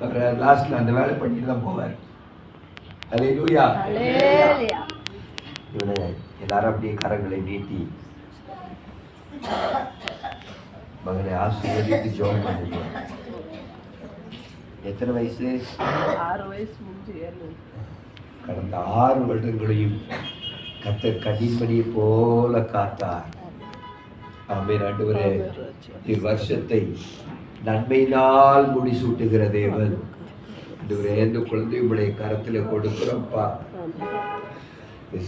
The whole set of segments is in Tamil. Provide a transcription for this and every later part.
அவர் லாஸ்ட்ல அந்த வேலை பண்ணிட்டு தான் போவார். அல்லேலூயா. இவனை எல்லாரும் அப்படியே கரங்களை நீட்டி மகனை ஆசீர்வதித்து ஜெபம் பண்ணுங்க. எத்தனை வயசு? 6 வயசு முடிஞ்சு. கடந்த 6 வருடங்களையும் கர்த்தர் கன்னிமணியை போல காத்தார். ஆமென். ஆண்டவரே, இவ்வருஷத்தை நன்மையினால் முடிசூட்டுகிற தேவன். ஆண்டவரே, இந்த குழந்தை உடைய கரத்துல கொடுக்கிறோம்ப்பா.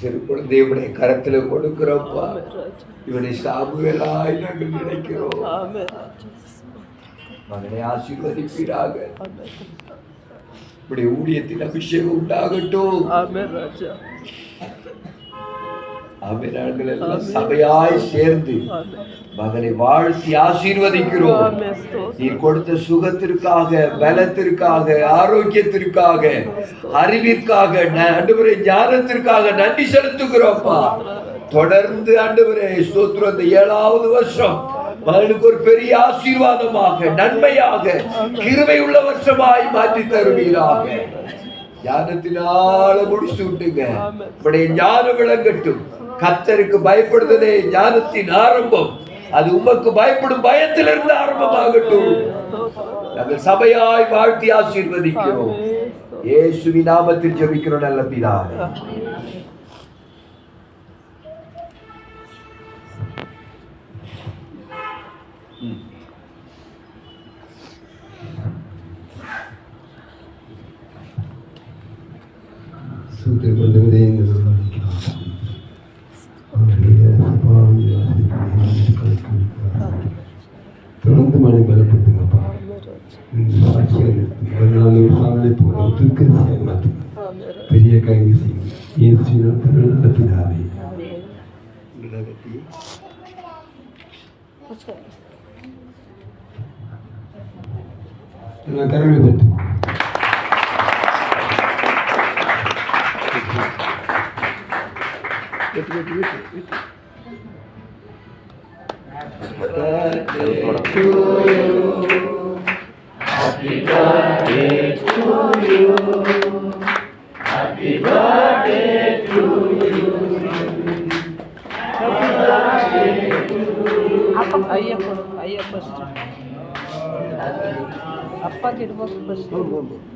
சிறு குழந்தை உடைய கரத்துல கொடுக்கிறோம்ப்பா. இவனை சாமுவேலாய் நாங்கள் நினைக்கிறோம். மகனை ஆசீர்வதிப்பீராக. உடைய ஊழியத்தின் அபிஷேகம் உண்டாகட்டும். ஆமென். எல்லாம் சபையாய் சேர்ந்து மகனை வாழ்த்தி ஆசீர்வதிக்கிறோம். நீர் கொடுத்த சுகத்திற்காக, பலத்திற்காக, ஆரோக்கியத்திற்காக, அறிவிற்காக, ஆண்டவரே ஞானத்திற்காக நன்றி செலுத்துகிறோம்ப்பா. தொடர்ந்து ஆண்டவரே ஸ்தோத்திரம். இந்த 7வது வருஷம் மகனுக்கு ஒரு பெரிய ஆசீர்வாதமாக, நன்மையாக, கிருபை உள்ள வருஷமாய் மாற்றி தருவீராக. ஞானத்தினால முடிச்சு விட்டுங்க. உடைய ஞானம் விளங்கட்டும். கர்த்தருக்கு பயப்படுதலே ஞானத்தின் ஆரம்பம். அது உமக்கு பயப்படும் பயத்திலிருந்து ஆரம்பமாகட்டும். நாங்கள் சபையாய் வாழ்த்தி ஆசீர்வதிக்கிறோம். இயேசுவின் நாமத்தில் ஜெபிக்கிறோம் நல்ல பிதாவே. தொடர்ந்து மழை பலப்படுத்துங்கப்பா. பெரிய கைது செய்யும். கரவை தட்டு. Happy birthday to you. Happy birthday to you. Happy birthday to you. Appa kid was first.